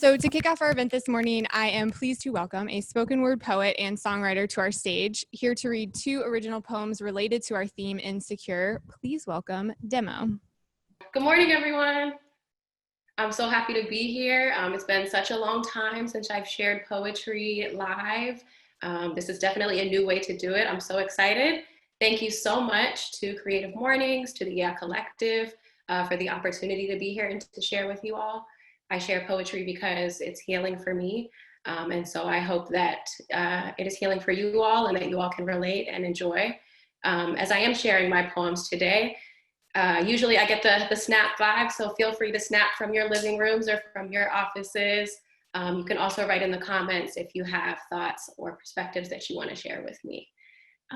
So to kick off our event this morning, I am pleased to welcome a spoken word poet and songwriter to our stage, here to read 2 original poems related to our theme, Insecure. Please welcome Demo. Good morning, everyone. I'm so happy to be here. It's been such a long time since I've shared poetry live. This is definitely a new way to do it. I'm so excited. Thank you so much to Creative Mornings, to the Collective, for the opportunity to be here and to share with you all. I share poetry because it's healing for me. And so I hope that it is healing for you all and that you all can relate and enjoy. As I am sharing my poems today, usually I get the snap vibe, so feel free to snap from your living rooms or from your offices. You can also write in the comments if you have thoughts or perspectives that you want to share with me.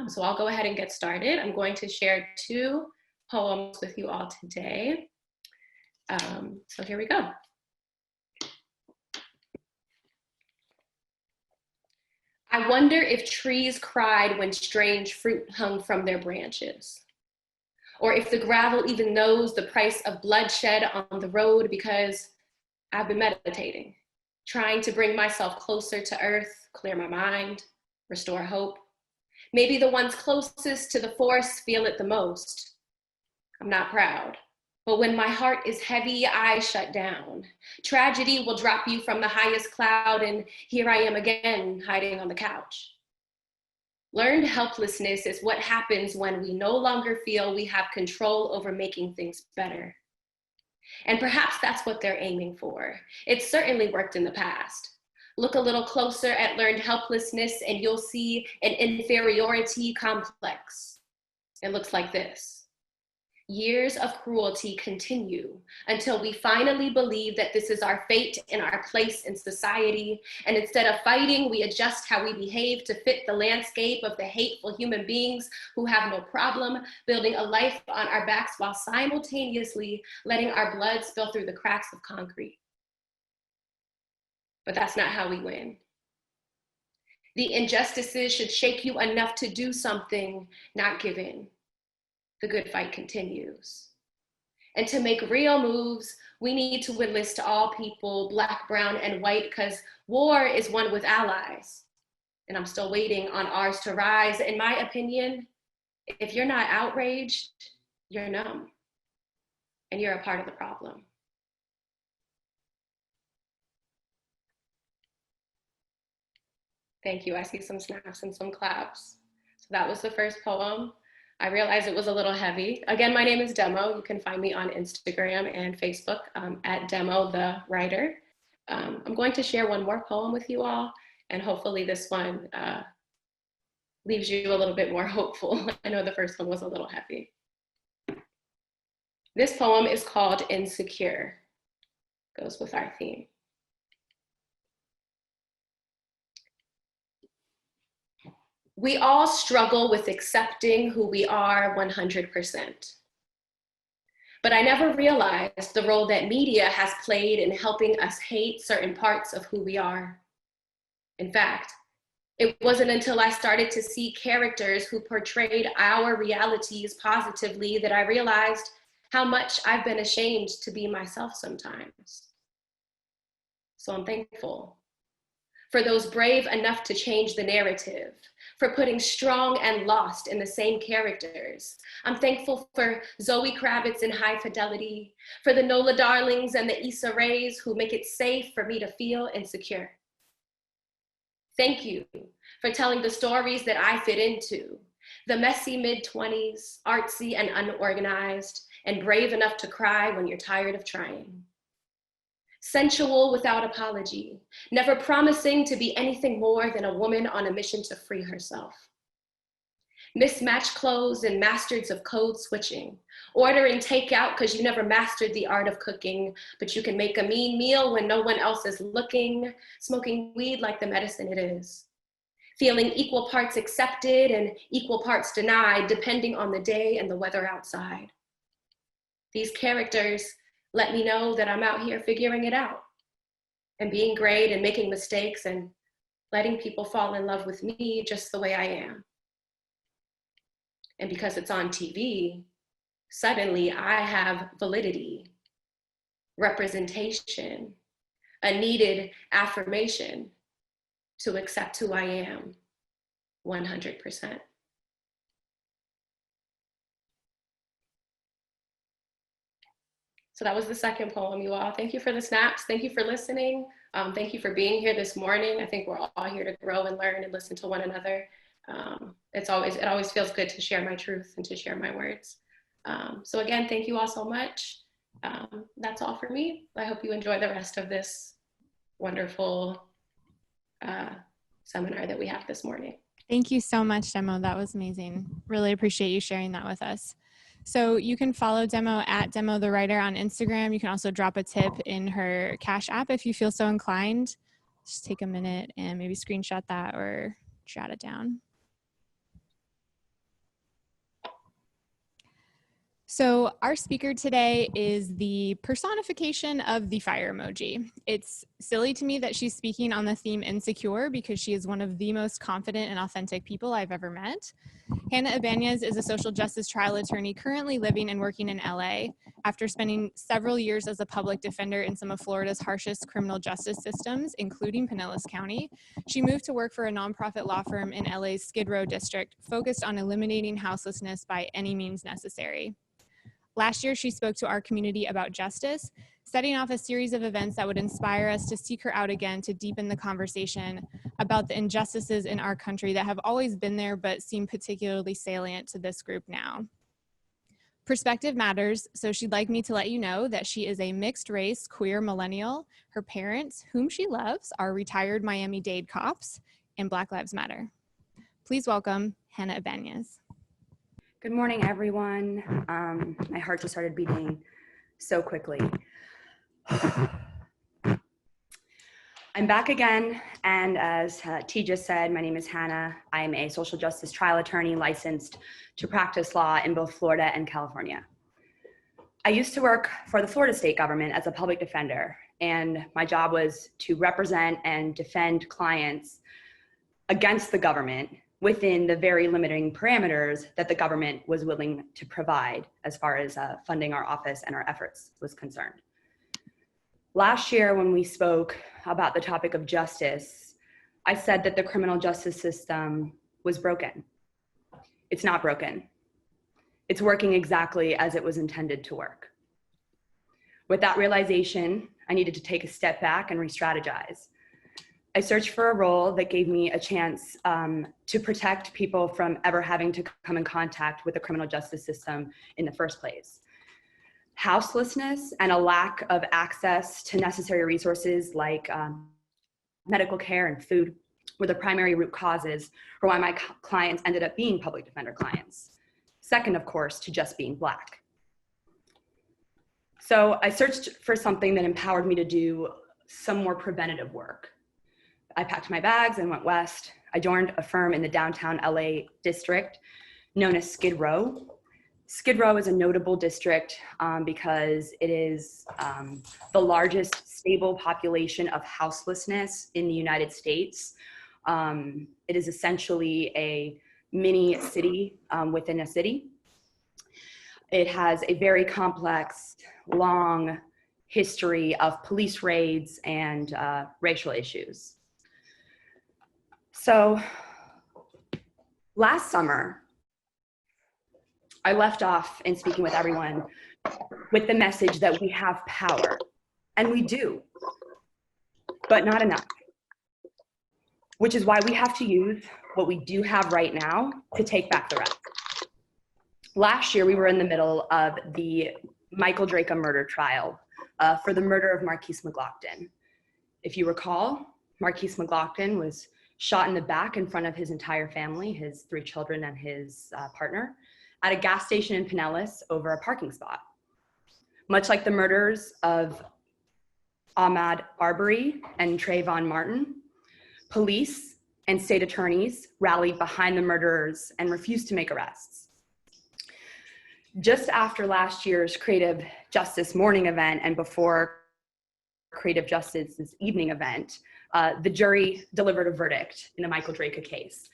So I'll go ahead and get started. I'm going to share 2 poems with you all today. So here we go. I wonder if trees cried when strange fruit hung from their branches, or if the gravel even knows the price of bloodshed on the road, because I've been meditating, trying to bring myself closer to earth, clear my mind, restore hope. Maybe the ones closest to the force feel it the most. I'm not proud, but when my heart is heavy, I shut down. Tragedy will drop you from the highest cloud, and here I am again, hiding on the couch. Learned helplessness is what happens when we no longer feel we have control over making things better. And perhaps that's what they're aiming for. It's certainly worked in the past. Look a little closer at learned helplessness and you'll see an inferiority complex. It looks like this. Years of cruelty continue until we finally believe that this is our fate and our place in society. And instead of fighting, we adjust how we behave to fit the landscape of the hateful human beings who have no problem building a life on our backs while simultaneously letting our blood spill through the cracks of concrete. But that's not how we win. The injustices should shake you enough to do something, not give in. The good fight continues. And to make real moves, we need to enlist all people, Black, brown, and white, because war is won with allies. And I'm still waiting on ours to rise. In my opinion, if you're not outraged, you're numb. And you're a part of the problem. Thank you. I see some snaps and some claps. So that was the first poem. I realized it was a little heavy. Again, my name is Demo. You can find me on Instagram and Facebook at Demo the Writer. I'm going to share one more poem with you all, and hopefully this one leaves you a little bit more hopeful. I know the first one was a little heavy. This poem is called Insecure. Goes with our theme. We all struggle with accepting who we are 100%. But I never realized the role that media has played in helping us hate certain parts of who we are. In fact, it wasn't until I started to see characters who portrayed our realities positively that I realized how much I've been ashamed to be myself sometimes. So I'm thankful for those brave enough to change the narrative, for putting strong and lost in the same characters. I'm thankful for Zoe Kravitz in High Fidelity, for the Nola Darlings and the Issa Raes who make it safe for me to feel insecure. Thank you for telling the stories that I fit into, the messy mid-20s, artsy and unorganized, and brave enough to cry when you're tired of trying. Sensual without apology, never promising to be anything more than a woman on a mission to free herself. Mismatched clothes and masters of code switching, ordering takeout because you never mastered the art of cooking, but you can make a mean meal when no one else is looking, smoking weed like the medicine it is. Feeling equal parts accepted and equal parts denied, depending on the day and the weather outside. These characters let me know that I'm out here figuring it out and being great and making mistakes and letting people fall in love with me just the way I am. And because it's on TV, suddenly I have validity, representation, a needed affirmation to accept who I am 100%. So that was the second poem, you all. Thank you for the snaps. Thank you for listening. Thank you for being here this morning. I think we're all here to grow and learn and listen to one another. It always feels good to share my truth and to share my words. So again, thank you all so much. That's all for me. I hope you enjoy the rest of this wonderful seminar that we have this morning. Thank you so much, Demo. That was amazing. Really appreciate you sharing that with us. So you can follow Demo at Demo the Writer on Instagram. You can also drop a tip in her Cash App if you feel so inclined. Just take a minute and maybe screenshot that or jot it down. So our speaker today is the personification of the fire emoji. It's silly to me that she's speaking on the theme Insecure because she is one of the most confident and authentic people I've ever met. Hannah Ibanez is a social justice trial attorney currently living and working in LA. After spending several years as a public defender in some of Florida's harshest criminal justice systems, including Pinellas County, she moved to work for a nonprofit law firm in LA's Skid Row district, focused on eliminating houselessness by any means necessary. Last year, she spoke to our community about justice, setting off a series of events that would inspire us to seek her out again to deepen the conversation about the injustices in our country that have always been there but seem particularly salient to this group now. Perspective matters, so she'd like me to let you know that she is a mixed-race queer millennial. Her parents, whom she loves, are retired Miami-Dade cops, and Black Lives Matter. Please welcome Hannah Ibanez. Good morning, everyone. My heart just started beating so quickly. I'm back again, and as T just said, my name is Hannah. I am a social justice trial attorney licensed to practice law in both Florida and California. I used to work for the Florida state government as a public defender, and my job was to represent and defend clients against the government within the very limiting parameters that the government was willing to provide as far as funding our office and our efforts was concerned. Last year, when we spoke about the topic of justice, I said that the criminal justice system was broken. It's not broken. It's working exactly as it was intended to work. With that realization, I needed to take a step back and re-strategize. I searched for a role that gave me a chance to protect people from ever having to come in contact with the criminal justice system in the first place. Houselessness and a lack of access to necessary resources like medical care and food were the primary root causes for why my clients ended up being public defender clients. Second, of course, to just being Black. So I searched for something that empowered me to do some more preventative work. I packed my bags and went west. I joined a firm in the downtown LA district known as Skid Row. Skid Row is a notable district because it is the largest stable population of houselessness in the United States. It is essentially a mini city within a city. It has a very complex, long history of police raids and racial issues. So last summer, I left off in speaking with everyone with the message that we have power, and we do, but not enough, which is why we have to use what we do have right now to take back the rest. Last year, we were in the middle of the Michael Draco murder trial for the murder of Marquess Mclaughlin. If you recall, Marquess Mclaughlin was shot in the back in front of his entire family, his 3 children and his partner, at a gas station in Pinellas over a parking spot. Much like the murders of Ahmaud Arbery and Trayvon Martin, police and state attorneys rallied behind the murderers and refused to make arrests. Just after last year's Creative Justice morning event and before Creative Justice's evening event, the jury delivered a verdict in the Michael Draco case,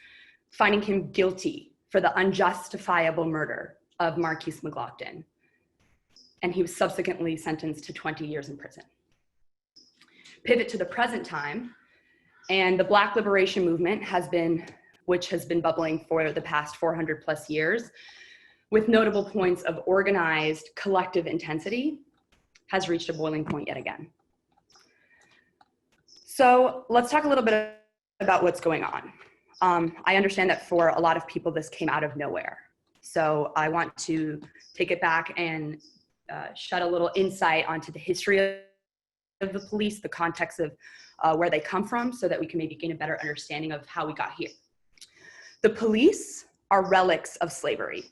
finding him guilty for the unjustifiable murder of Marquess Mclaughlin. And he was subsequently sentenced to 20 years in prison. pivot to the present time, and the Black liberation movement which has been bubbling for the past 400 plus years, with notable points of organized collective intensity, has reached a boiling point yet again. So let's talk a little bit about what's going on. I understand that for a lot of people, this came out of nowhere. So I want to take it back and shed a little insight onto the history of the police, the context of where they come from, so that we can maybe gain a better understanding of how we got here. The police are relics of slavery.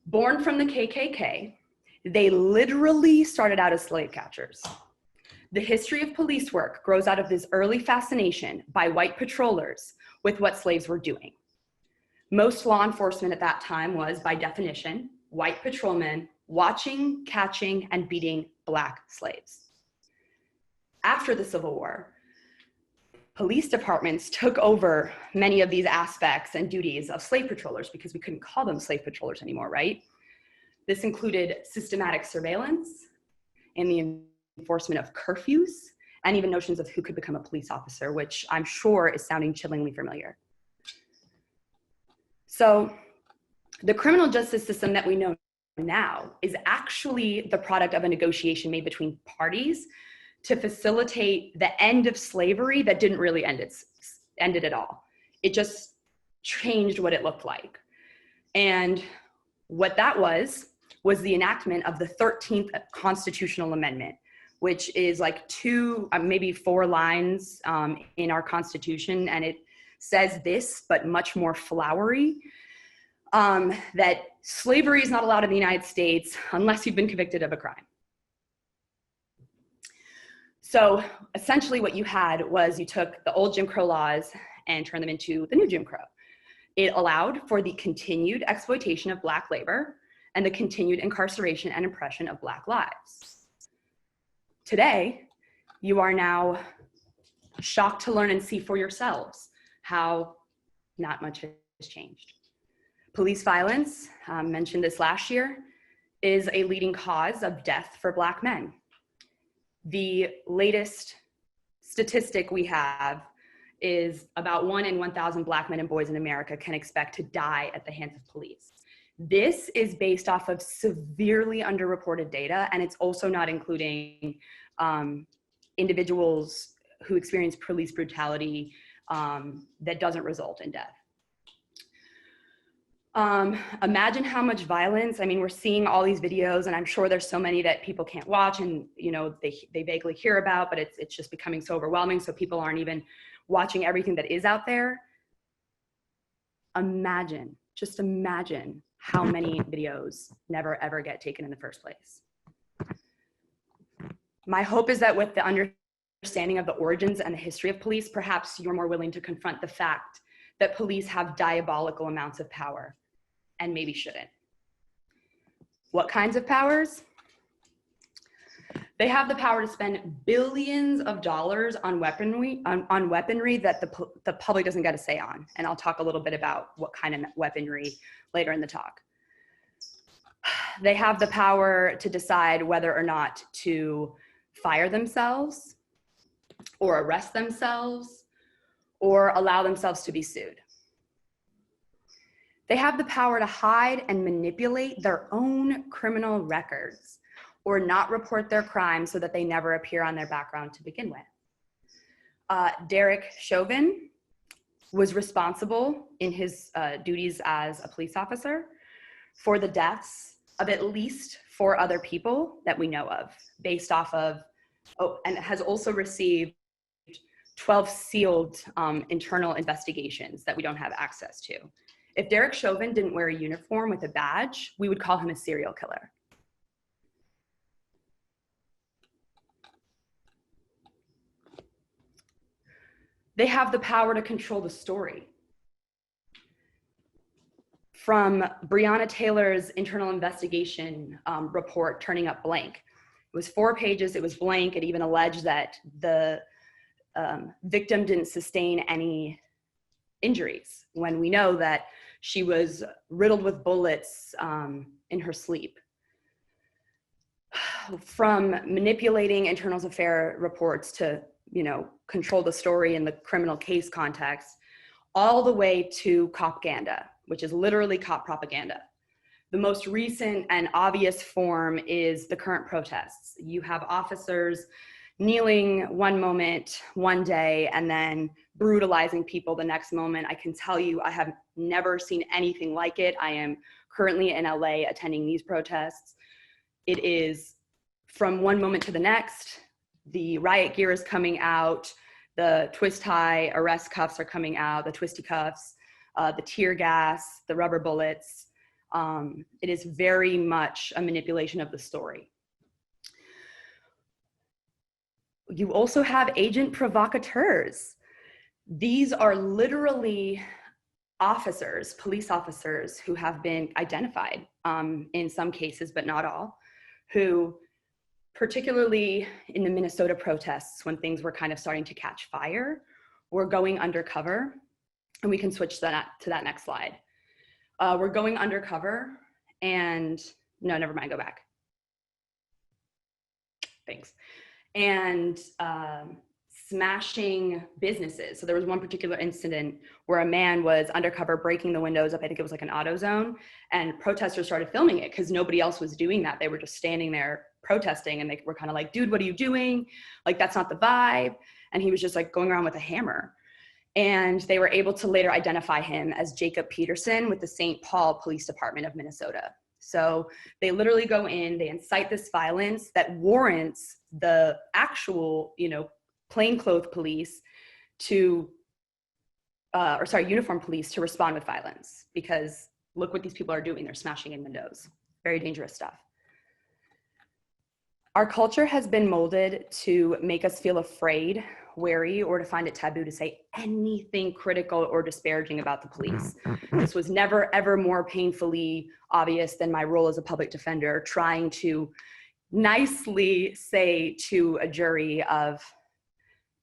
Born from the KKK, they literally started out as slave catchers. The history of police work grows out of this early fascination by white patrollers with what slaves were doing. Most law enforcement at that time was, by definition, white patrolmen watching, catching, and beating Black slaves. After the Civil War, police departments took over many of these aspects and duties of slave patrollers because we couldn't call them slave patrollers anymore, right? This included systematic surveillance and the enforcement of curfews, and even notions of who could become a police officer, which I'm sure is sounding chillingly familiar. So the criminal justice system that we know now is actually the product of a negotiation made between parties to facilitate the end of slavery that didn't really end it at all. It just changed what it looked like. And what that was the enactment of the 13th Constitutional Amendment, which is like maybe 4 lines in our Constitution. And it says this, but much more flowery, that slavery is not allowed in the United States unless you've been convicted of a crime. So essentially what you had was you took the old Jim Crow laws and turned them into the new Jim Crow. It allowed for the continued exploitation of Black labor and the continued incarceration and oppression of Black lives. Today, you are now shocked to learn and see for yourselves how not much has changed. Police violence, mentioned this last year, is a leading cause of death for Black men. The latest statistic we have is about 1 in 1,000 Black men and boys in America can expect to die at the hands of police. This is based off of severely underreported data, and it's also not including individuals who experience police brutality that doesn't result in death. Imagine how much violence. I mean, we're seeing all these videos, and I'm sure there's so many that people can't watch, and they vaguely hear about, but it's just becoming so overwhelming, so people aren't even watching everything that is out there. Just imagine how many videos never ever get taken in the first place. My hope is that with the understanding of the origins and the history of police, perhaps you're more willing to confront the fact that police have diabolical amounts of power and maybe shouldn't. What kinds of powers? They have the power to spend billions of dollars on weaponry that the public doesn't get a say on. And I'll talk a little bit about what kind of weaponry later in the talk. They have the power to decide whether or not to fire themselves or arrest themselves or allow themselves to be sued. They have the power to hide and manipulate their own criminal records or not report their crimes so that they never appear on their background to begin with. Derek Chauvin was responsible in his duties as a police officer for the deaths of at least 4 other people that we know of, based off of, and has also received 12 sealed internal investigations that we don't have access to. If Derek Chauvin didn't wear a uniform with a badge, we would call him a serial killer. They have the power to control the story. From Breonna Taylor's internal investigation report, Turning Up Blank. It was 4 pages, it was blank. It even alleged that the victim didn't sustain any injuries, when we know that she was riddled with bullets in her sleep. From manipulating internal affairs reports to, control the story in the criminal case context, all the way to propaganda, which is literally cop propaganda. The most recent and obvious form is the current protests. You have officers kneeling one moment, one day, and then brutalizing people the next moment. I can tell you, I have never seen anything like it. I am currently in LA attending these protests. It is from one moment to the next. The riot gear is coming out, the twist tie arrest cuffs are coming out, the twisty cuffs, the tear gas, the rubber bullets. It is very much a manipulation of the story. You also have agent provocateurs. These are literally officers, police officers who have been identified in some cases, but not all, who, particularly in the Minnesota protests when things were kind of starting to catch fire, were going undercover. And we can switch to that next slide. We're going undercover and, no, never mind, go back. Thanks. And smashing businesses. So there was one particular incident where a man was undercover breaking the windows up. I think it was like an AutoZone, and protesters started filming it because nobody else was doing that. They were just standing there protesting, and they were kind of like, dude, what are you doing? Like, that's not the vibe. And he was just like going around with a hammer. And they were able to later identify him as Jacob Peterson with the St. Paul Police Department of Minnesota. So they literally go in, they incite this violence that warrants the actual, plainclothes police to, uniform police to respond with violence, because look what these people are doing. They're smashing in windows. Very dangerous stuff. Our culture has been molded to make us feel afraid, wary, or to find it taboo to say anything critical or disparaging about the police. This was never, ever more painfully obvious than my role as a public defender, trying to nicely say to a jury of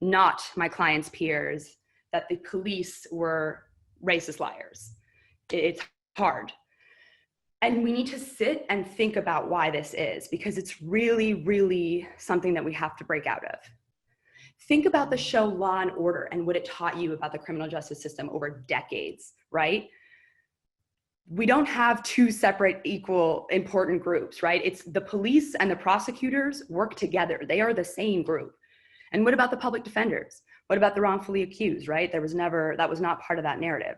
not my client's peers that the police were racist liars. It's hard. And we need to sit and think about why this is, because it's really, really something that we have to break out of. Think about the show Law and Order and what it taught you about the criminal justice system over decades, right? We don't have two separate, equal, important groups, right? It's the police and the prosecutors work together. They are the same group. And what about the public defenders? What about the wrongfully accused, right? That was not part of that narrative.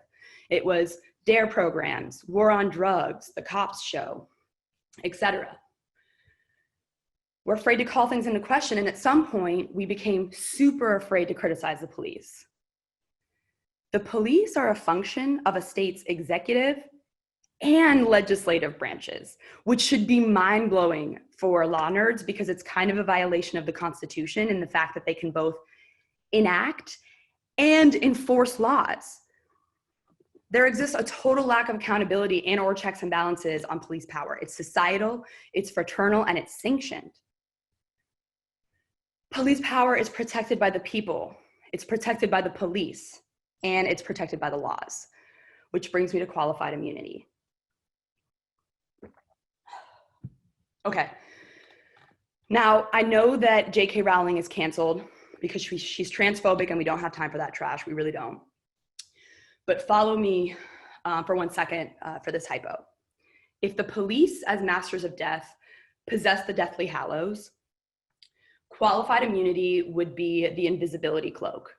It was DARE programs, war on drugs, the cops show, etc. We're afraid to call things into question, and at some point, we became super afraid to criticize the police. The police are a function of a state's executive and legislative branches, which should be mind-blowing for law nerds, because it's kind of a violation of the Constitution in the fact that they can both enact and enforce laws. There exists a total lack of accountability and or checks and balances on police power. It's societal, it's fraternal, and it's sanctioned. Police power is protected by the people, it's protected by the police, and it's protected by the laws, which brings me to qualified immunity. Okay, now I know that J.K. Rowling is canceled because she's transphobic and we don't have time for that trash, we really don't. But follow me for 1 second for this hypo. If the police as masters of death possess the Deathly Hallows, qualified immunity would be the invisibility cloak.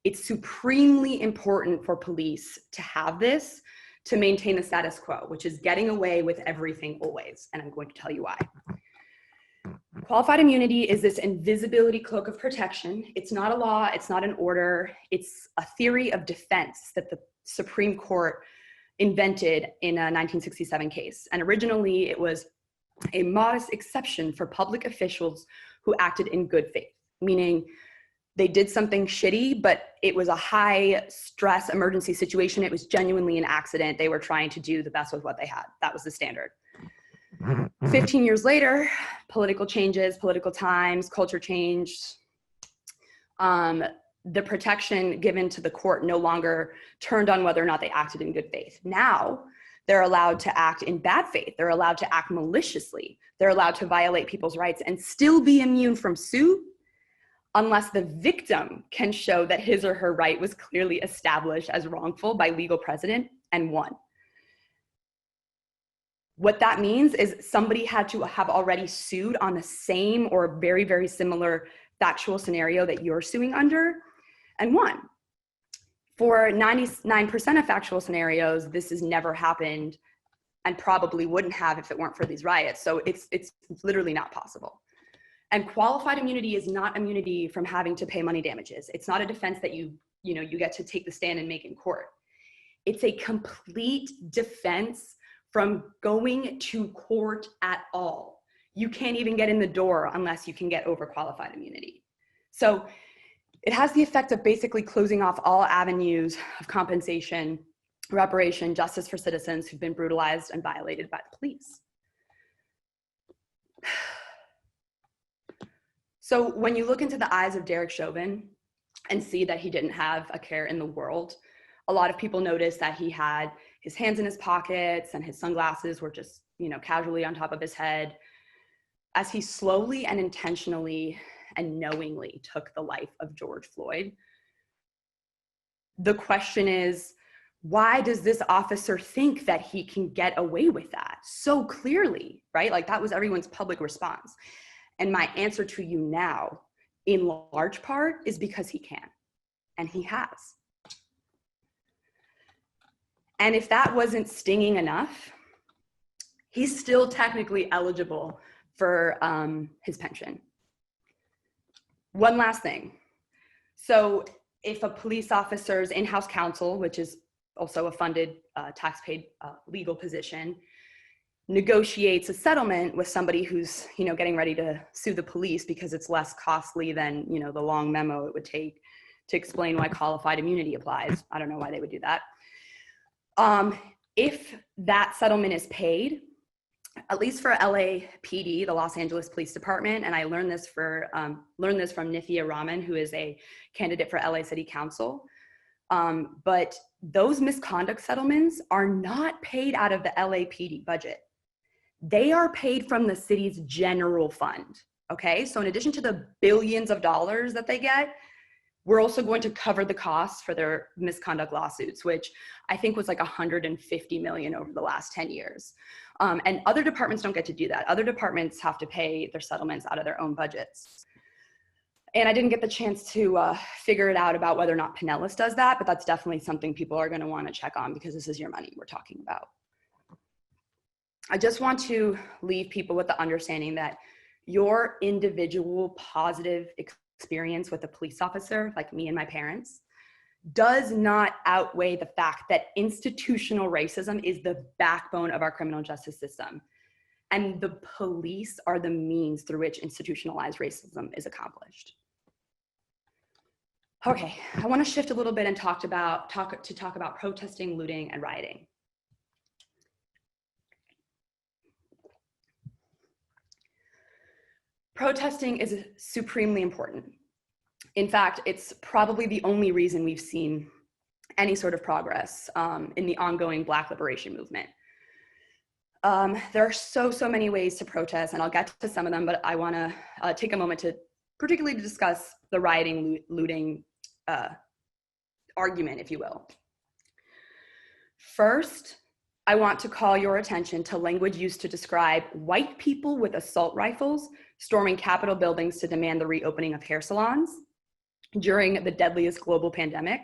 It's supremely important for police to have this to maintain the status quo, which is getting away with everything always, and I'm going to tell you why. Qualified immunity is this invisibility cloak of protection. It's not a law, it's not an order, it's a theory of defense that the Supreme Court invented in a 1967 case. And originally it was a modest exception for public officials who acted in good faith, meaning they did something shitty, but it was a high stress emergency situation. It was genuinely an accident. They were trying to do the best with what they had. That was the standard. 15 years later, political changes, political times, culture changed. The protection given to the court no longer turned on whether or not they acted in good faith. Now, They're allowed to act in bad faith. They're allowed to act maliciously. They're allowed to violate people's rights and still be immune from suit unless the victim can show that his or her right was clearly established as wrongful by legal precedent and won. What that means is somebody had to have already sued on the same or very, very similar factual scenario that you're suing under and won. For 99% of factual scenarios, this has never happened and probably wouldn't have if it weren't for these riots. So it's literally not possible. And qualified immunity is not immunity from having to pay money damages. It's not a defense that you get to take the stand and make in court. It's a complete defense from going to court at all. You can't even get in the door unless you can get overqualified immunity. So it has the effect of basically closing off all avenues of compensation, reparation, justice for citizens who've been brutalized and violated by the police. So when you look into the eyes of Derek Chauvin and see that he didn't have a care in the world, a lot of people noticed that he had his hands in his pockets and his sunglasses were just, casually on top of his head as he slowly and intentionally and knowingly took the life of George Floyd. The question is, why does this officer think that he can get away with that so clearly, right? Like that was everyone's public response. And my answer to you now, in large part, is because he can, and he has. And if that wasn't stinging enough, he's still technically eligible for his pension. One last thing. So if a police officer's in-house counsel, which is also a funded tax-paid legal position, negotiates a settlement with somebody who's getting ready to sue the police because it's less costly than the long memo it would take to explain why qualified immunity applies. I don't know why they would do that. If that settlement is paid, at least for LAPD, the Los Angeles Police Department, and I learned this from Nithya Raman, who is a candidate for LA City Council. But those misconduct settlements are not paid out of the LAPD budget. They are paid from the city's general fund, okay? So in addition to the billions of dollars that they get, we're also going to cover the costs for their misconduct lawsuits, which I think was like 150 million over the last 10 years. And other departments don't get to do that. Other departments have to pay their settlements out of their own budgets. And I didn't get the chance to figure it out about whether or not Pinellas does that, but that's definitely something people are gonna wanna check on because this is your money we're talking about. I just want to leave people with the understanding that your individual positive experience with a police officer, like me and my parents, does not outweigh the fact that institutional racism is the backbone of our criminal justice system. And the police are the means through which institutionalized racism is accomplished. Okay, I want to shift a little bit and talk about protesting, looting, and rioting. Protesting is supremely important. In fact, it's probably the only reason we've seen any sort of progress in the ongoing Black liberation movement. There are so many ways to protest, and I'll get to some of them, but I want to take a moment to particularly discuss the rioting, looting argument, if you will. First, I want to call your attention to language used to describe white people with assault rifles storming Capitol buildings to demand the reopening of hair salons during the deadliest global pandemic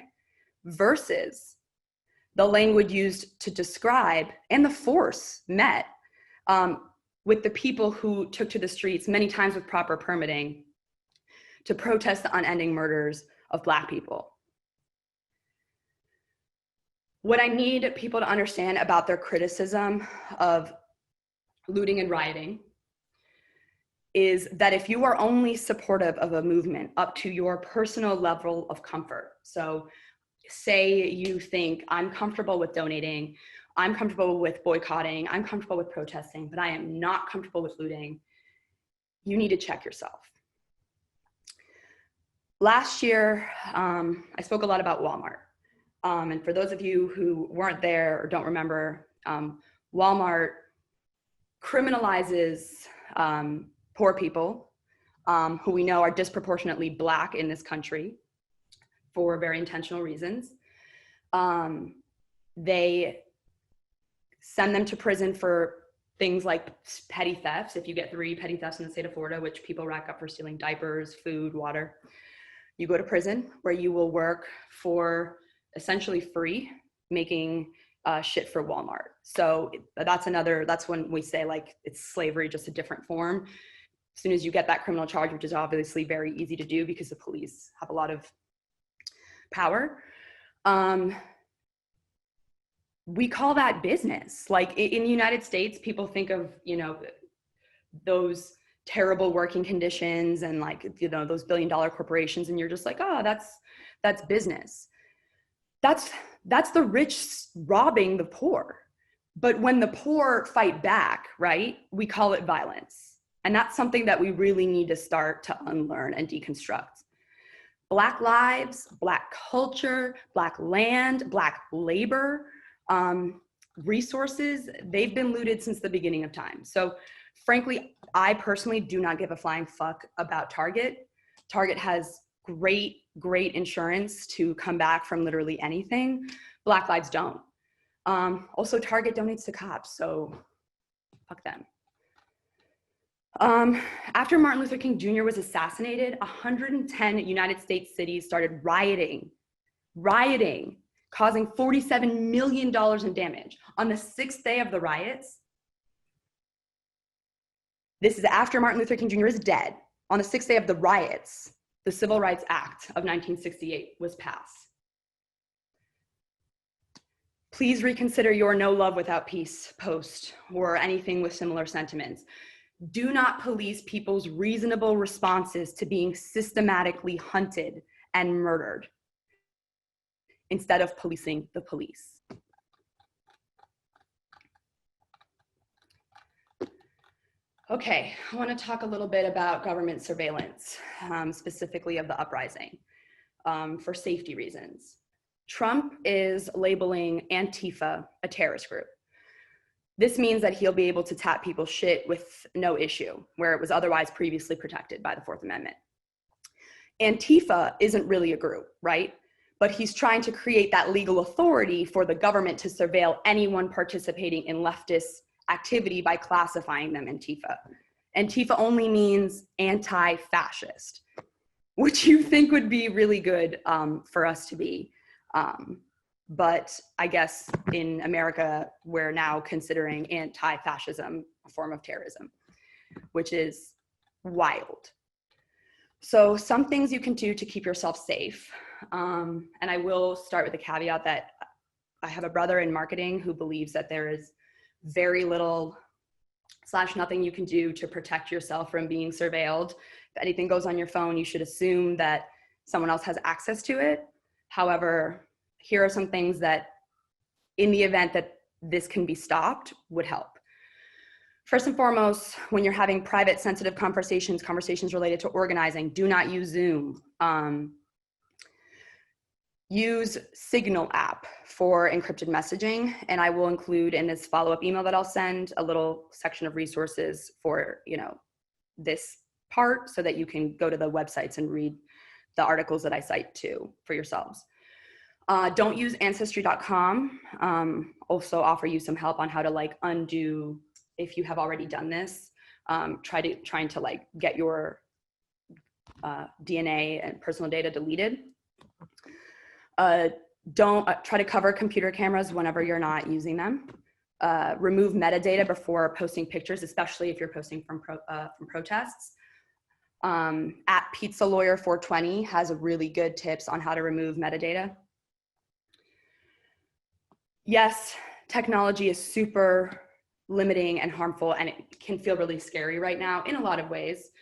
versus the language used to describe and the force met with the people who took to the streets, many times with proper permitting, to protest the unending murders of Black people. What I need people to understand about their criticism of looting and rioting is that if you are only supportive of a movement up to your personal level of comfort, so say you think, I'm comfortable with donating, I'm comfortable with boycotting, I'm comfortable with protesting, but I am not comfortable with looting, you need to check yourself. Last year, I spoke a lot about Walmart. And for those of you who weren't there or don't remember, Walmart criminalizes poor people who we know are disproportionately Black in this country for very intentional reasons. They send them to prison for things like petty thefts. If you get 3 petty thefts in the state of Florida, which people rack up for stealing diapers, food, water, you go to prison where you will work for essentially free, making shit for Walmart. So that's when we say like it's slavery, just a different form. As soon as you get that criminal charge, which is obviously very easy to do because the police have a lot of power, we call that business. Like in the United States, people think of, you know, those terrible working conditions and like, you know, those billion-dollar corporations, and you're just like, oh, that's business. That's the rich robbing the poor. But when the poor fight back, right, we call it violence. And that's something that we really need to start to unlearn and deconstruct. Black lives, Black culture, Black land, Black labor, resources, they've been looted since the beginning of time. So frankly, I personally do not give a flying fuck about Target. Target has great insurance to come back from literally anything. Black lives don't. Also, Target donates to cops, so fuck them. After Martin Luther King Jr. was assassinated, 110 United States cities started rioting, causing $47 million in damage. On the 6th day of the riots, this is after Martin Luther King Jr. is dead. On the 6th day of the riots, the Civil Rights Act of 1968 was passed. Please reconsider your No Love Without Peace post or anything with similar sentiments. Do not police people's reasonable responses to being systematically hunted and murdered instead of policing the police. Okay, I want to talk a little bit about government surveillance, specifically of the uprising, for safety reasons. Trump is labeling Antifa a terrorist group. This means that he'll be able to tap people's shit with no issue, where it was otherwise previously protected by the Fourth Amendment. Antifa isn't really a group, right? But he's trying to create that legal authority for the government to surveil anyone participating in leftist activity by classifying them Antifa. Antifa only means anti-fascist, which you think would be really good for us to be. But I guess in America, we're now considering anti-fascism a form of terrorism, which is wild. So some things you can do to keep yourself safe. And I will start with a caveat that I have a brother in marketing who believes that there is very little / nothing you can do to protect yourself from being surveilled. If anything goes on your phone, you should assume that someone else has access to it. However, here are some things that, in the event that this can be stopped, would help. First and foremost, when you're having private, sensitive conversations related to organizing, do not use Zoom. Use Signal app for encrypted messaging, and I will include in this follow-up email that I'll send a little section of resources for, you know, this part so that you can go to the websites and read the articles that I cite too for yourselves. Don't use ancestry.com. Also offer you some help on how to like undo if you have already done this. Trying to like get your DNA and personal data deleted. Don't try to cover computer cameras whenever you're not using them. Remove metadata before posting pictures, especially if you're posting from protests. At Pizza Lawyer 420 has really good tips on how to remove metadata. Yes, technology is super limiting and harmful, and it can feel really scary right now in a lot of ways.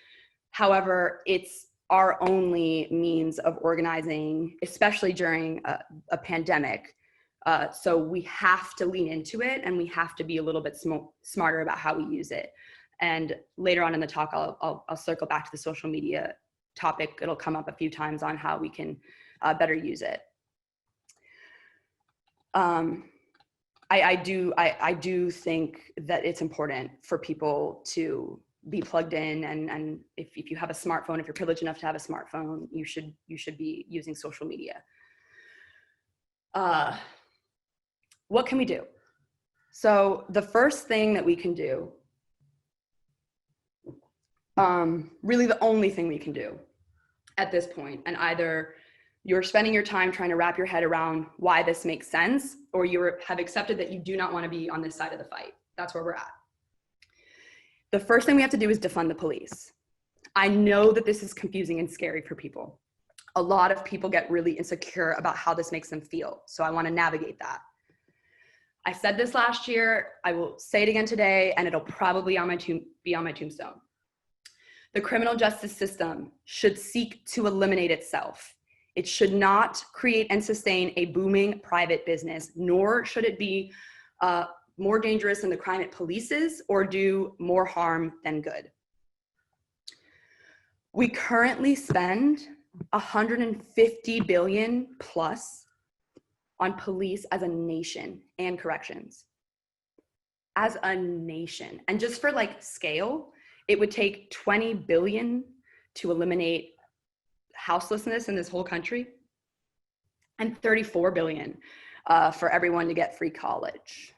However, it's our only means of organizing, especially during a pandemic. So we have to lean into it, and we have to be a little bit smarter about how we use it. And later on in the talk, I'll circle back to the social media topic. It'll come up a few times on how we can better use it. I do think that it's important for people to be plugged in, and if you have a smartphone, if you're privileged enough to have a smartphone, you should be using social media. What can we do? So the first thing that we can do, really the only thing we can do at this point, and either you're spending your time trying to wrap your head around why this makes sense, or you have accepted that you do not want to be on this side of the fight. That's where we're at. The first thing we have to do is defund the police. I know that this is confusing and scary for people. A lot of people get really insecure about how this makes them feel. So I want to navigate that. I said this last year, I will say it again today, and it'll probably be on my tombstone. The criminal justice system should seek to eliminate itself. It should not create and sustain a booming private business, nor should it be more dangerous than the crime it polices or do more harm than good. We currently spend $150 billion plus on police as a nation and corrections. As a nation. And just for like scale, it would take 20 billion to eliminate houselessness in this whole country, and 34 billion for everyone to get free college.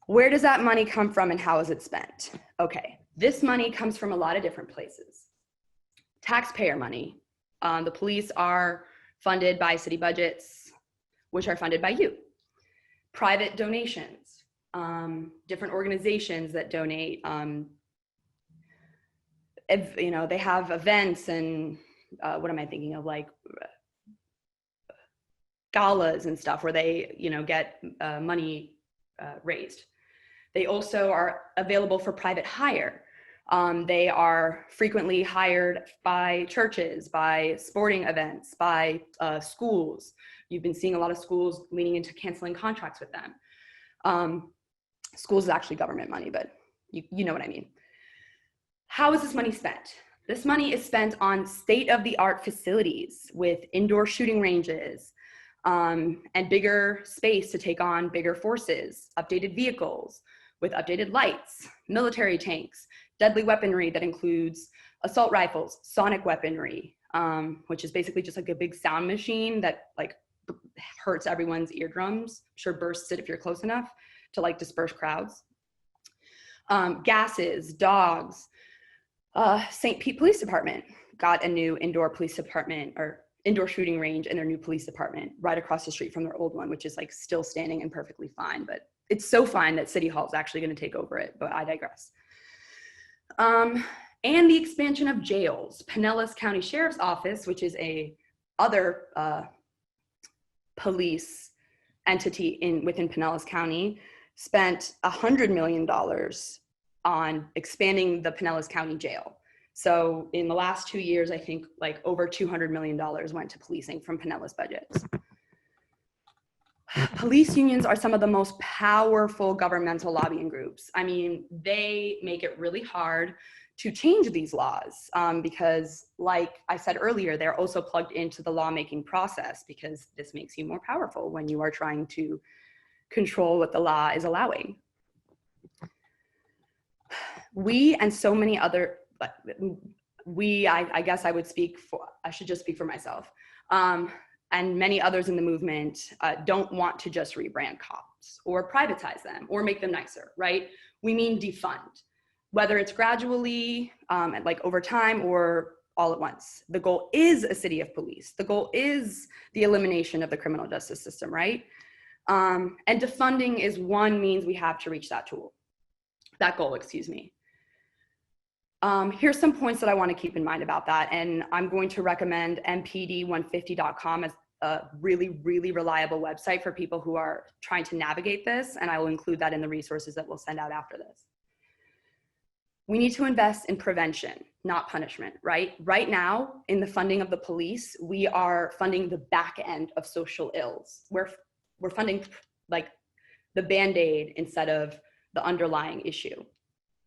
Where does that money come from and how is it spent? Okay, this money comes from a lot of different places. Taxpayer money. The police are funded by city budgets, which are funded by you. Private donations, different organizations that donate. You know, they have events and what am I thinking of, like galas and stuff where they, you know, get money raised. They also are available for private hire. They are frequently hired by churches, by sporting events, by schools. You've been seeing a lot of schools leaning into canceling contracts with them. Schools is actually government money, but you know what I mean. How is this money spent? This money is spent on state-of-the-art facilities with indoor shooting ranges and bigger space to take on bigger forces, updated vehicles with updated lights, military tanks, deadly weaponry that includes assault rifles, sonic weaponry, which is basically just like a big sound machine that like hurts everyone's eardrums, I'm sure bursts it if you're close enough to like disperse crowds. Gases, dogs. St. Pete Police Department got a new indoor police department or indoor shooting range in their new police department right across the street from their old one, which is like still standing and perfectly fine, but it's so fine that City Hall is actually going to take over it, but I digress. And the expansion of jails. Pinellas County Sheriff's Office, which is a other police entity within Pinellas County, spent $100 million on expanding the Pinellas County Jail. So in the last 2 years, I think like over $200 million went to policing from Pinellas budgets. Police unions are some of the most powerful governmental lobbying groups. I mean, they make it really hard to change these laws because, like I said earlier, they're also plugged into the lawmaking process because this makes you more powerful when you are trying to control what the law is allowing. We and so many other, I guess I would speak for, I should just speak for myself. And many others in the movement don't want to just rebrand cops or privatize them or make them nicer, right? We mean defund, whether it's gradually, like over time or all at once. The goal is a city of police. The goal is the elimination of the criminal justice system, right? And defunding is one means we have to reach that goal, excuse me. Here's some points that I want to keep in mind about that. And I'm going to recommend mpd150.com as a really, really reliable website for people who are trying to navigate this. And I will include that in the resources that we'll send out after this. We need to invest in prevention, not punishment, right? Right now, in the funding of the police, we are funding the back end of social ills. We're funding like the Band-Aid instead of the underlying issue,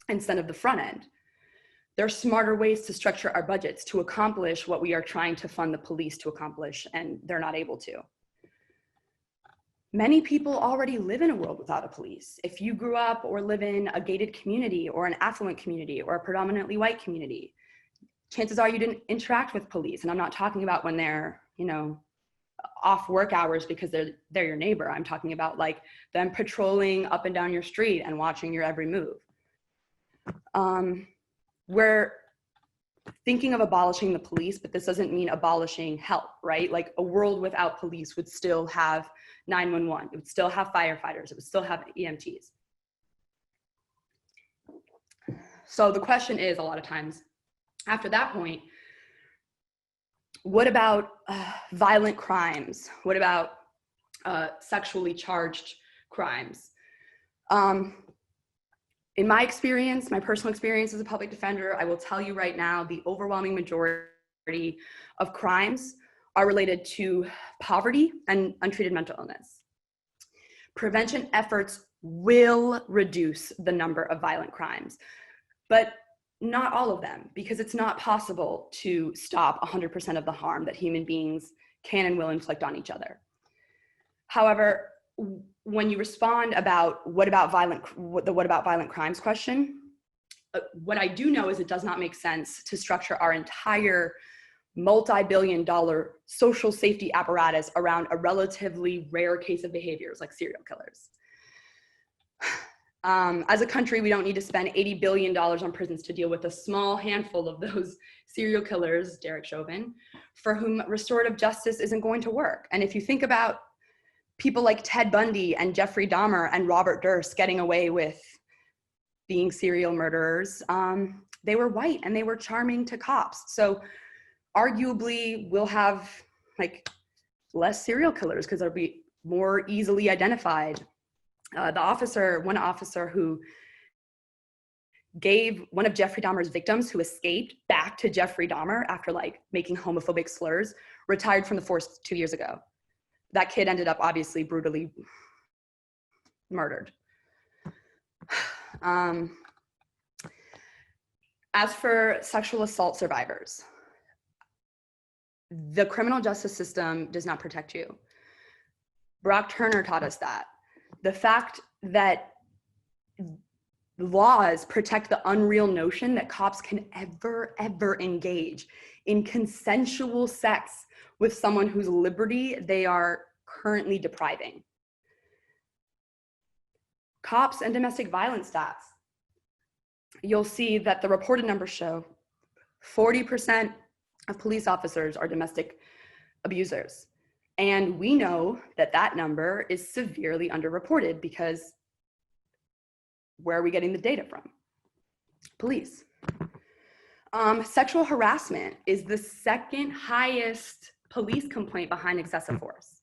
instead of the front end. There are smarter ways to structure our budgets to accomplish what we are trying to fund the police to accomplish, and they're not able to. Many people already live in a world without a police. If you grew up or live in a gated community or an affluent community or a predominantly white community, chances are you didn't interact with police. And I'm not talking about when they're, you know, off work hours because they're your neighbor. I'm talking about like them patrolling up and down your street and watching your every move. We're thinking of abolishing the police, but this doesn't mean abolishing help, right? Like a world without police would still have 911, it would still have firefighters, it would still have EMTs. So the question is, a lot of times, after that point, what about violent crimes? What about sexually charged crimes? In my experience, my personal experience as a public defender, I will tell you right now, the overwhelming majority of crimes are related to poverty and untreated mental illness. Prevention efforts will reduce the number of violent crimes, but not all of them, because it's not possible to stop 100% of the harm that human beings can and will inflict on each other. However, when you respond about what about violent crimes question, what I do know is it does not make sense to structure our entire multi-billion-dollar social safety apparatus around a relatively rare case of behaviors like serial killers. As a country, we don't need to spend $80 billion on prisons to deal with a small handful of those serial killers, Derek Chauvin, for whom restorative justice isn't going to work. And if you think about people like Ted Bundy and Jeffrey Dahmer and Robert Durst getting away with being serial murderers, they were white and they were charming to cops. So arguably we'll have like less serial killers because they'll be more easily identified. One officer who gave one of Jeffrey Dahmer's victims who escaped back to Jeffrey Dahmer after like making homophobic slurs, retired from the force 2 years ago. That kid ended up obviously brutally murdered. As for sexual assault survivors, the criminal justice system does not protect you. Brock Turner taught us that. The fact that laws protect the unreal notion that cops can ever engage in consensual sex with someone whose liberty they are currently depriving. Cops and domestic violence stats. You'll see that the reported numbers show 40% of police officers are domestic abusers. And we know that that number is severely underreported because where are we getting the data from? Police. Sexual harassment is the second highest police complaint behind excessive force.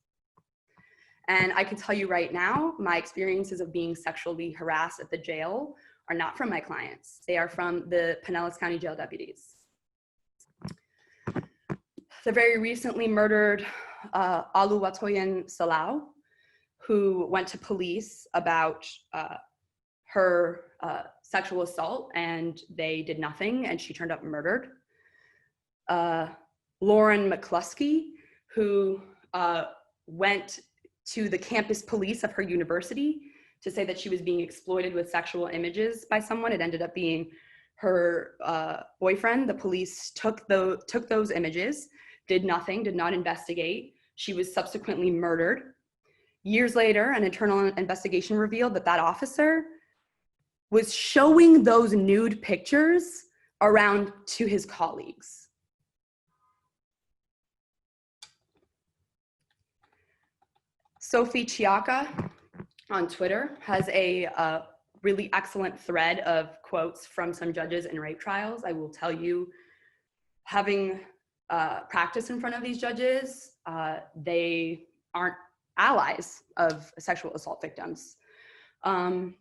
And I can tell you right now, my experiences of being sexually harassed at the jail are not from my clients. They are from the Pinellas County jail deputies. The very recently murdered Oluwatoyin Salau, who went to police about her sexual assault and they did nothing and she turned up murdered. Lauren McCluskey, who went to the campus police of her university to say that she was being exploited with sexual images by someone. It ended up being her boyfriend. The police took those images, did nothing, did not investigate. She was subsequently murdered. Years later, an internal investigation revealed that that officer was showing those nude pictures around to his colleagues. Sophie Chiaka on Twitter has a really excellent thread of quotes from some judges in rape trials. I will tell you, having practiced in front of these judges, they aren't allies of sexual assault victims. I'm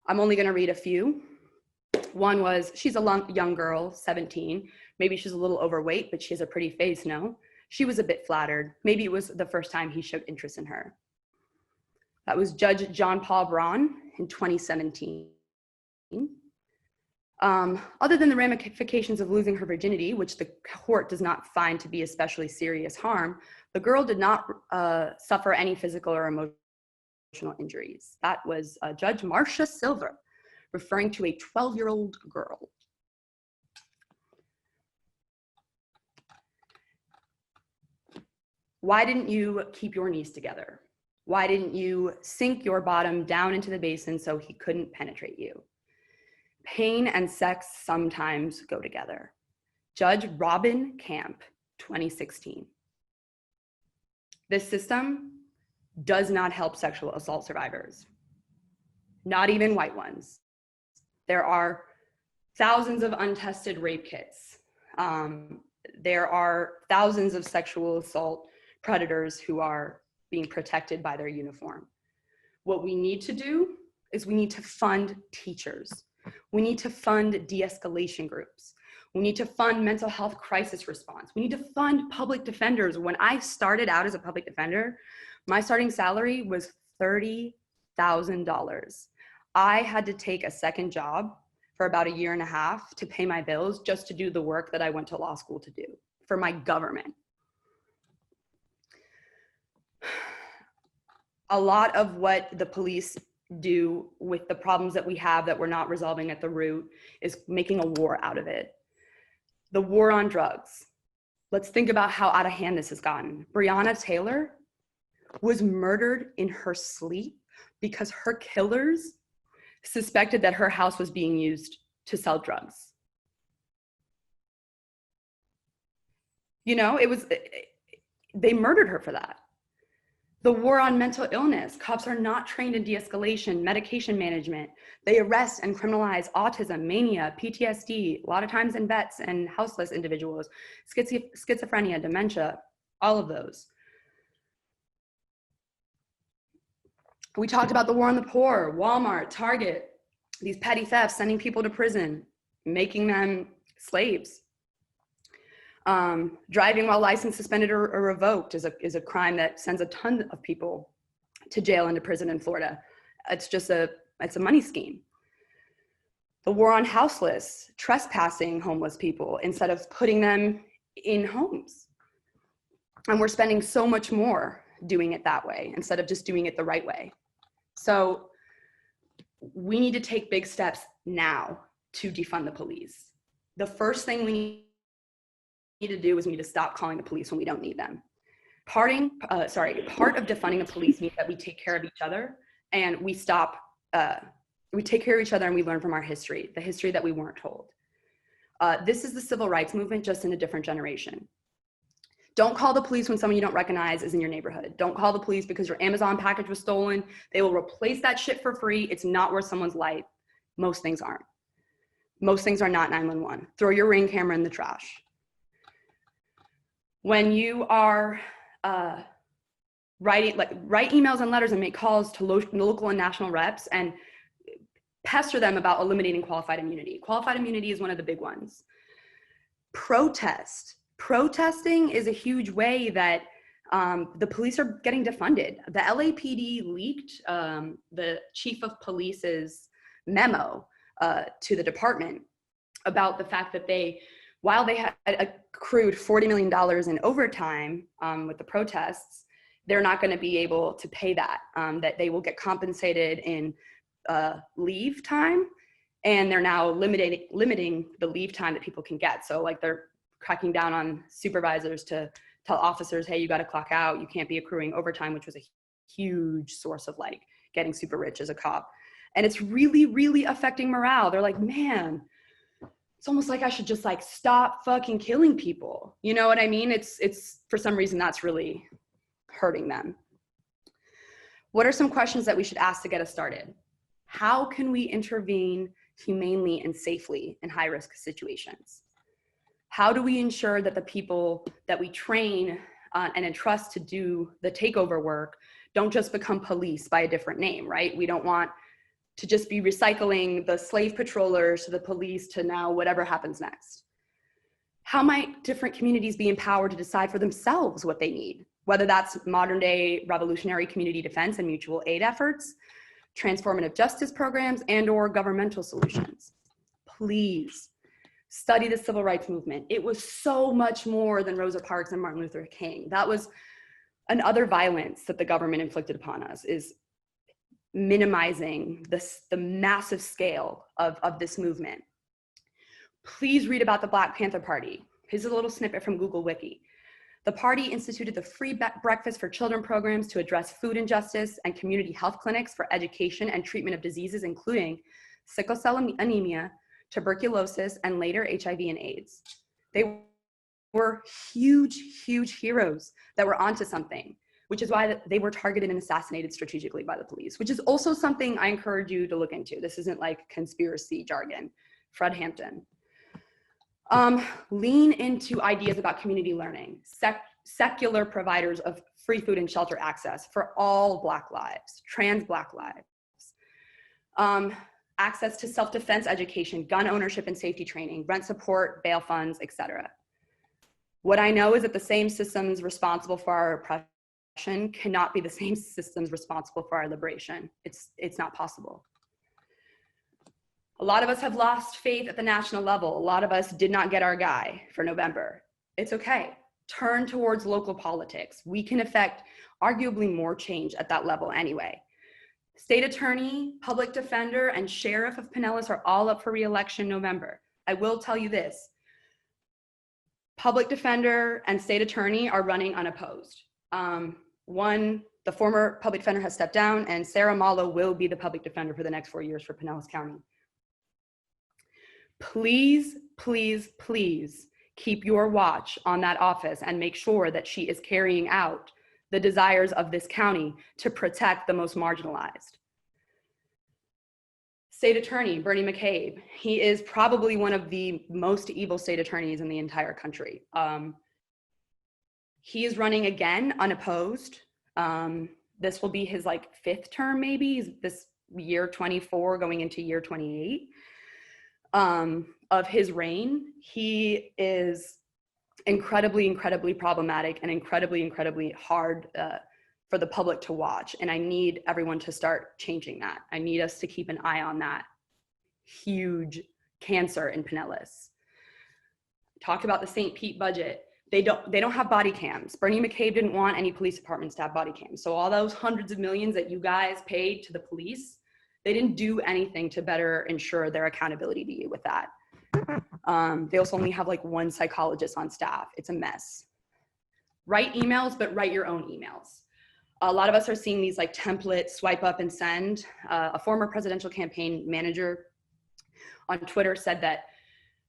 only gonna read a few. One was, she's a young girl, 17. Maybe she's a little overweight, but she has a pretty face, no? She was a bit flattered. Maybe it was the first time he showed interest in her. That was Judge John Paul Braun in 2017. Other than the ramifications of losing her virginity, which the court does not find to be especially serious harm, the girl did not suffer any physical or emotional injuries. That was Judge Marcia Silver, referring to a 12-year-old girl. Why didn't you keep your knees together? Why didn't you sink your bottom down into the basin so he couldn't penetrate you? Pain and sex sometimes go together. Judge Robin Camp, 2016. This system does not help sexual assault survivors, not even white ones. There are thousands of untested rape kits. There are thousands of sexual assault predators who are being protected by their uniform. What we need to do is we need to fund teachers. We need to fund de-escalation groups. We need to fund mental health crisis response. We need to fund public defenders. When I started out as a public defender, my starting salary was $30,000. I had to take a second job for about a year and a half to pay my bills just to do the work that I went to law school to do for my government. A lot of what the police do with the problems that we have that we're not resolving at the root is making a war out of it. The war on drugs. Let's think about how out of hand this has gotten. Breonna Taylor was murdered in her sleep because her killers suspected that her house was being used to sell drugs. You know, they murdered her for that. The war on mental illness. Cops are not trained in de-escalation, medication management. They arrest and criminalize autism, mania, PTSD, a lot of times in vets and houseless individuals, schizophrenia, dementia, all of those. We talked about the war on the poor, Walmart, Target, these petty thefts, sending people to prison, making them slaves. Driving while license suspended or revoked is a crime that sends a ton of people to jail and to prison in Florida. It's a money scheme. The war on houseless, trespassing homeless people instead of putting them in homes. And we're spending so much more doing it that way instead of just doing it the right way. So we need to take big steps now to defund the police. The first thing we need to do is we need to stop calling the police when we don't need them. Part of defunding the police means that we take care of each other and we take care of each other and we learn from our history, the history that we weren't told. This is the civil rights movement, just in a different generation. Don't call the police when someone you don't recognize is in your neighborhood. Don't call the police because your Amazon package was stolen. They will replace that shit for free. It's not worth someone's life. Most things aren't. Most things are not 911. Throw your Ring camera in the trash. When you are write emails and letters and make calls to local and national reps and pester them about eliminating qualified immunity. Qualified immunity is one of the big ones. Protesting is a huge way that the police are getting defunded. The LAPD leaked the chief of police's memo to the department about the fact that while they had accrued $40 million in overtime with the protests, they're not going to be able to pay that, that they will get compensated in leave time, and they're now limiting the leave time that people can get. So like they're cracking down on supervisors to tell officers, hey, you got to clock out, you can't be accruing overtime, which was a huge source of like getting super rich as a cop. And it's really, really affecting morale. They're like, man, it's almost like I should just like stop fucking killing people. You know what I mean? It's for some reason that's really hurting them. What are some questions that we should ask to get us started? How can we intervene humanely and safely in high-risk situations? How do we ensure that the people that we train and entrust to do the takeover work don't just become police by a different name, right? We don't want to just be recycling the slave patrollers to the police to now whatever happens next. How might different communities be empowered to decide for themselves what they need, whether that's modern day revolutionary community defense and mutual aid efforts, transformative justice programs, and or governmental solutions? please study the civil rights movement. It was so much more than Rosa Parks and Martin Luther King. That was another violence that the government inflicted upon us, is minimizing the massive scale of this movement. Please read about the Black Panther Party. Here's a little snippet from Google Wiki. The party instituted the free breakfast for children programs to address food injustice and community health clinics for education and treatment of diseases, including sickle cell anemia, tuberculosis, and later HIV and AIDS. They were huge, huge heroes that were onto something, which is why they were targeted and assassinated strategically by the police, which is also something I encourage you to look into. This isn't like conspiracy jargon. Fred Hampton. Lean into ideas about community learning, secular providers of free food and shelter access for all Black lives, trans Black lives, access to self-defense education, gun ownership and safety training, rent support, bail funds, etc. What I know is that the same systems responsible for our oppression cannot be the same systems responsible for our liberation. It's not possible. A lot of us have lost faith at the national level. A lot of us did not get our guy for November. It's okay. Turn towards local politics. We can affect arguably more change at that level anyway. State attorney, public defender, and sheriff of Pinellas are all up for re-election November. I will tell you this. Public defender and state attorney are running unopposed. The former public defender has stepped down, and Sarah Malo will be the public defender for the next 4 years for Pinellas County. Please, please, please keep your watch on that office and make sure that she is carrying out the desires of this county to protect the most marginalized. State Attorney Bernie McCabe, he is probably one of the most evil state attorneys in the entire country. He is running again unopposed. This will be his like 5th term maybe, this year 24 going into year 28. Of his reign. He is incredibly, incredibly problematic and incredibly, incredibly hard for the public to watch. And I need everyone to start changing that. I need us to keep an eye on that huge cancer in Pinellas. Talked about the St. Pete budget. They don't have body cams. Bernie McCabe didn't want any police departments to have body cams. So all those hundreds of millions that you guys paid to the police, they didn't do anything to better ensure their accountability to you with that. They also only have like 1 psychologist on staff. It's a mess. Write emails, but write your own emails. A lot of us are seeing these like template swipe up and send. A former presidential campaign manager on Twitter said that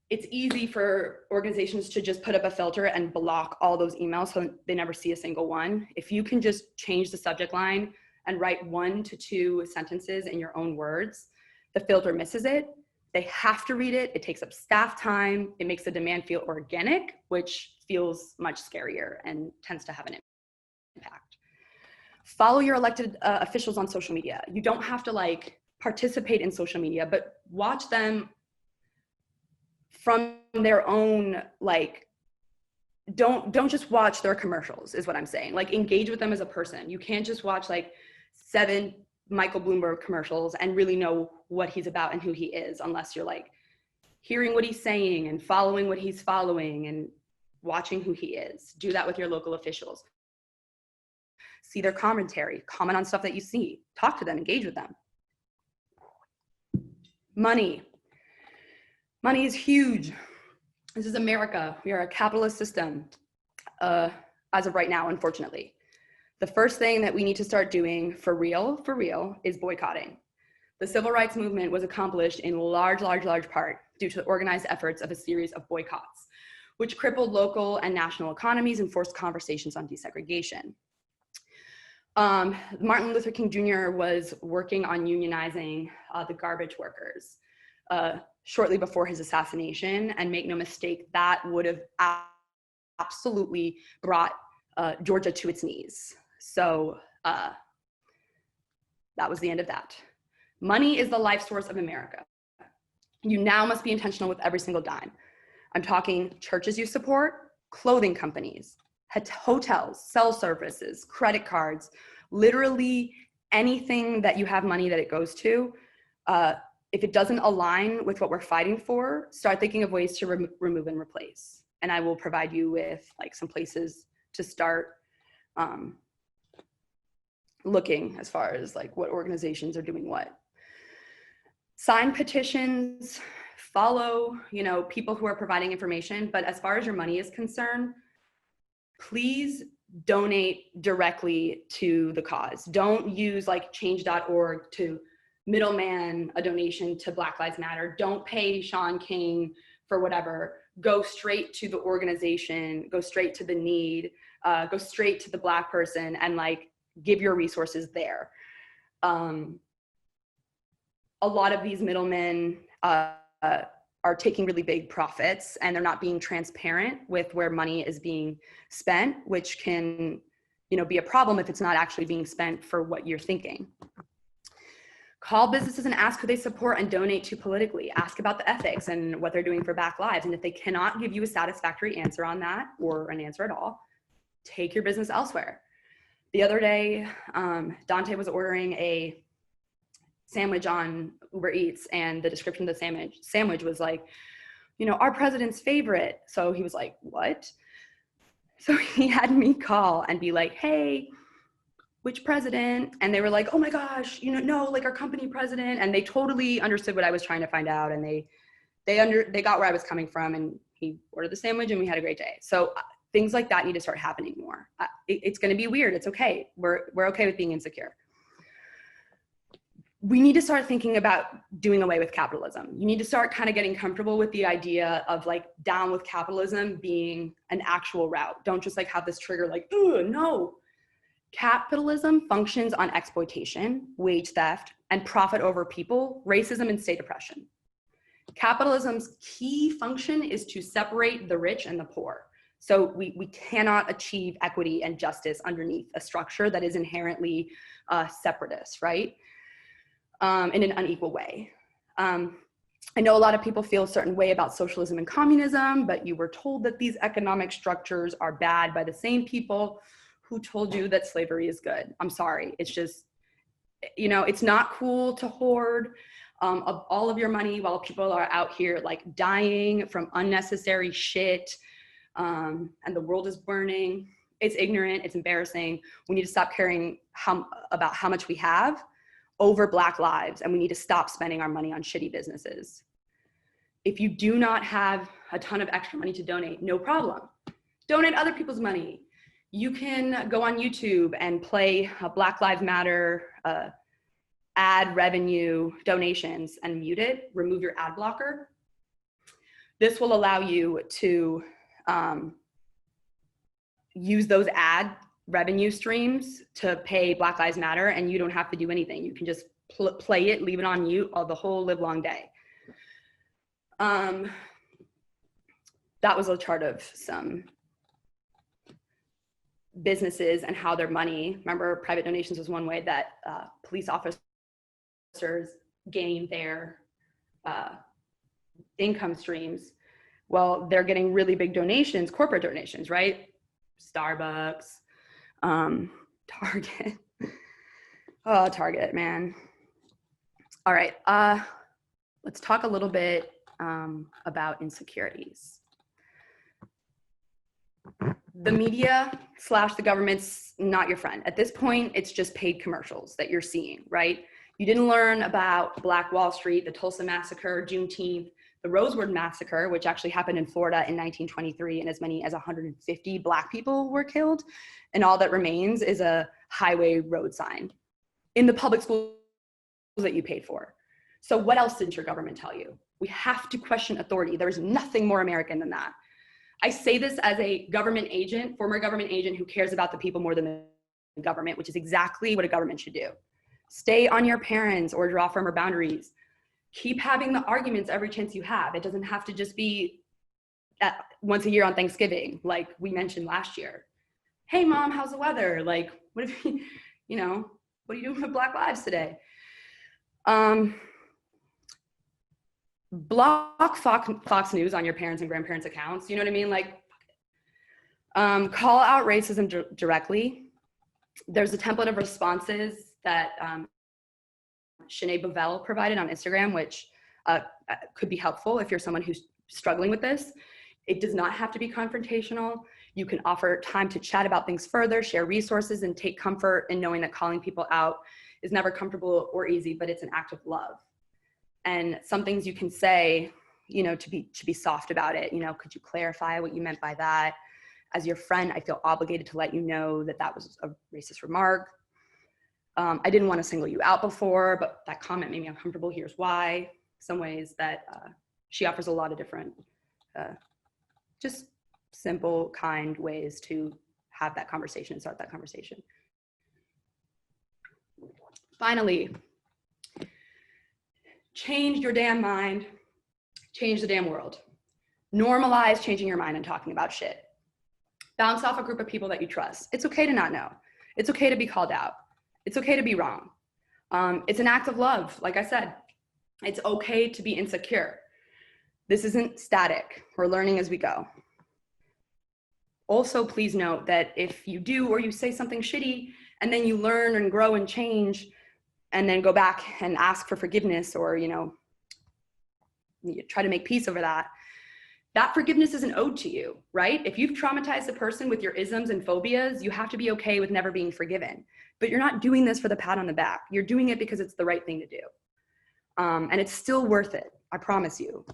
it's easy for organizations to just put up a filter and block all those emails so they never see a single one. If you can just change the subject line and write 1 to 2 sentences in your own words, the filter misses it. They have to read it. It takes up staff time. It makes the demand feel organic, which feels much scarier and tends to have an impact. Follow your elected officials on social media. You don't have to like participate in social media, but watch them from their own, like, don't just watch their commercials is what I'm saying. Like, engage with them as a person. You can't just watch like 7 Michael Bloomberg commercials and really know what he's about and who he is, unless you're like hearing what he's saying and following what he's following and watching who he is. Do that with your local officials. See their commentary, comment on stuff that you see, talk to them, engage with them. Money. Money is huge. This is America. We are a capitalist system as of right now, unfortunately. The first thing that we need to start doing for real, is boycotting. The civil rights movement was accomplished in large part due to the organized efforts of a series of boycotts, which crippled local and national economies and forced conversations on desegregation. Martin Luther King Jr. was working on unionizing the garbage workers shortly before his assassination, and make no mistake, that would have absolutely brought Georgia to its knees. So that was the end of that. Money is the life source of America. You now must be intentional with every single dime. I'm talking churches you support, clothing companies, hotels, cell services, credit cards, literally anything that you have money that it goes to. if it doesn't align with what we're fighting for, start thinking of ways to remove and replace. And I will provide you with like some places to start looking as far as like what organizations are doing what. Sign petitions, follow, you know, people who are providing information. But as far as your money is concerned, please donate directly to the cause. Don't use like change.org to middleman a donation to Black Lives Matter. Don't pay Sean King for whatever. Go straight to the organization, go straight to the need, go straight to the Black person and like give your resources there. A lot of these middlemen are taking really big profits and they're not being transparent with where money is being spent, which can, you know, be a problem if it's not actually being spent for what you're thinking. Call businesses and ask who they support and donate to politically. Ask about the ethics and what they're doing for Black lives. And if they cannot give you a satisfactory answer on that or an answer at all, take your business elsewhere. The other day, Dante was ordering a sandwich on Uber Eats and the description of the sandwich was like, you know, our president's favorite. So he was like, what? So he had me call and be like, hey, which president? And they were like, oh my gosh, you know, no, like our company president. And they totally understood what I was trying to find out. And they got where I was coming from, and he ordered the sandwich and we had a great day. So things like that need to start happening more. It's going to be weird. It's okay. We're okay with being insecure. We need to start thinking about doing away with capitalism. You need to start kind of getting comfortable with the idea of like down with capitalism being an actual route. Don't just like have this trigger like, oh no. Capitalism functions on exploitation, wage theft, and profit over people, racism, and state oppression. Capitalism's key function is to separate the rich and the poor. So we cannot achieve equity and justice underneath a structure that is inherently separatist, right? In an unequal way. I know a lot of people feel a certain way about socialism and communism, but you were told that these economic structures are bad by the same people who told you that slavery is good. I'm sorry, it's just, you know, it's not cool to hoard all of your money while people are out here like dying from unnecessary shit and the world is burning. It's ignorant, it's embarrassing. We need to stop caring about how much we have over Black lives, and we need to stop spending our money on shitty businesses. If you do not have a ton of extra money to donate, no problem. Donate other people's money. You can go on YouTube and play Black Lives Matter ad revenue donations and mute it, remove your ad blocker. This will allow you to use those ad revenue streams to pay Black Lives Matter, and you don't have to do anything. You can just play it, leave it on mute all the whole live long day. That was a chart of some businesses and how their money, remember private donations was one way that police officers gain their income streams. Well, they're getting really big donations, corporate donations, right? Starbucks, Target. Oh, Target, man. All right, let's talk a little bit about insecurities. The media / the government's not your friend. At this point, it's just paid commercials that you're seeing, right? You didn't learn about Black Wall Street, the Tulsa Massacre, Juneteenth, the Rosewood Massacre, which actually happened in Florida in 1923, and as many as 150 Black people were killed. And all that remains is a highway road sign in the public schools that you paid for. So what else didn't your government tell you? We have to question authority. There's nothing more American than that. I say this as a government agent, former government agent who cares about the people more than the government, which is exactly what a government should do. Stay on your parents or draw firmer boundaries. Keep having the arguments every chance you have. It doesn't have to just be once a year on Thanksgiving, like we mentioned last year. Hey mom, how's the weather? Like, what if you know, what are you doing with Black lives today? Block Fox News on your parents' and grandparents' accounts. You know what I mean? Like, call out racism directly. There's a template of responses that Shanae Bovell provided on Instagram, which could be helpful if you're someone who's struggling with this. It does not have to be confrontational. You can offer time to chat about things further, share resources, and take comfort in knowing that calling people out is never comfortable or easy, but it's an act of love. And some things you can say, you know, to be soft about it. You know, could you clarify what you meant by that? As your friend, I feel obligated to let you know that that was a racist remark. I didn't want to single you out before, but that comment made me uncomfortable. Here's why. Some ways that she offers a lot of different, just simple, kind ways to have that conversation and start that conversation. Finally, change your damn mind, change the damn world. Normalize changing your mind and talking about shit. Bounce off a group of people that you trust. It's okay to not know. It's okay to be called out. It's okay to be wrong. It's an act of love. Like I said, it's okay to be insecure. This isn't static. We're learning as we go. Also, please note that if you do or you say something shitty and then you learn and grow and change and then go back and ask for forgiveness or, you know, you try to make peace over that, that forgiveness isn't owed to you, right? If you've traumatized a person with your isms and phobias, you have to be okay with never being forgiven. But you're not doing this for the pat on the back. You're doing it because it's the right thing to do. And it's still worth it, I promise you.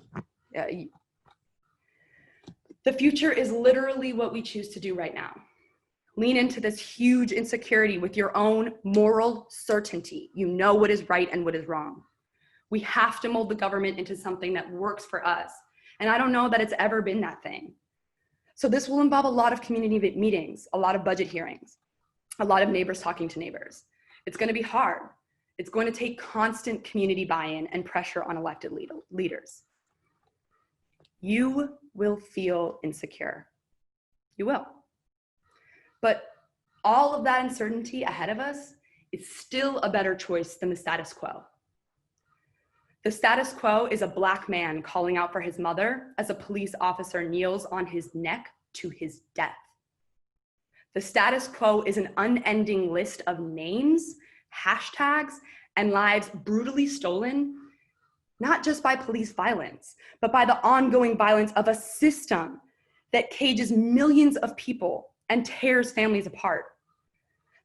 The future is literally what we choose to do right now. Lean into this huge insecurity with your own moral certainty. You know what is right and what is wrong. We have to mold the government into something that works for us. And I don't know that it's ever been that thing. So this will involve a lot of community meetings, a lot of budget hearings, a lot of neighbors talking to neighbors. It's going to be hard. It's going to take constant community buy-in and pressure on elected leaders. You will feel insecure. You will. But all of that uncertainty ahead of us is still a better choice than the status quo. The status quo is a Black man calling out for his mother as a police officer kneels on his neck to his death. The status quo is an unending list of names, hashtags, and lives brutally stolen, not just by police violence, but by the ongoing violence of a system that cages millions of people and tears families apart.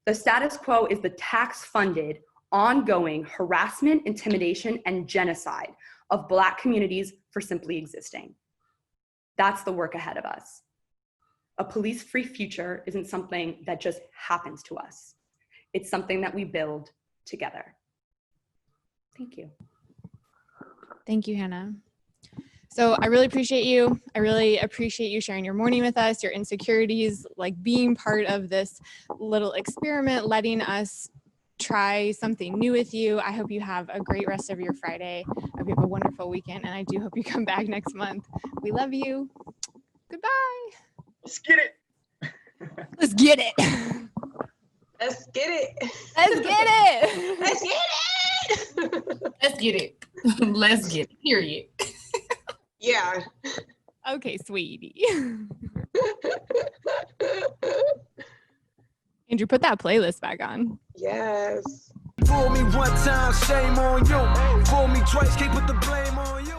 The status quo is the tax-funded, ongoing harassment, intimidation, and genocide of Black communities for simply existing. That's the work ahead of us. A police-free future isn't something that just happens to us. It's something that we build together. Thank you. Thank you, Hannah. So I really appreciate you. I really appreciate you sharing your morning with us, your insecurities, like being part of this little experiment, letting us try something new with you. I hope you have a great rest of your Friday. I hope you have a wonderful weekend, and I do hope you come back next month. We love you. Goodbye. Let's get it. Let's get it. Let's get it. Let's get it. Let's get it. Let's get it. Let's get it. Period. Yeah. Okay, sweetie. Andrew, put that playlist back on. Yes. Fool me one time, shame on you. Fool me twice, can't put the blame on you.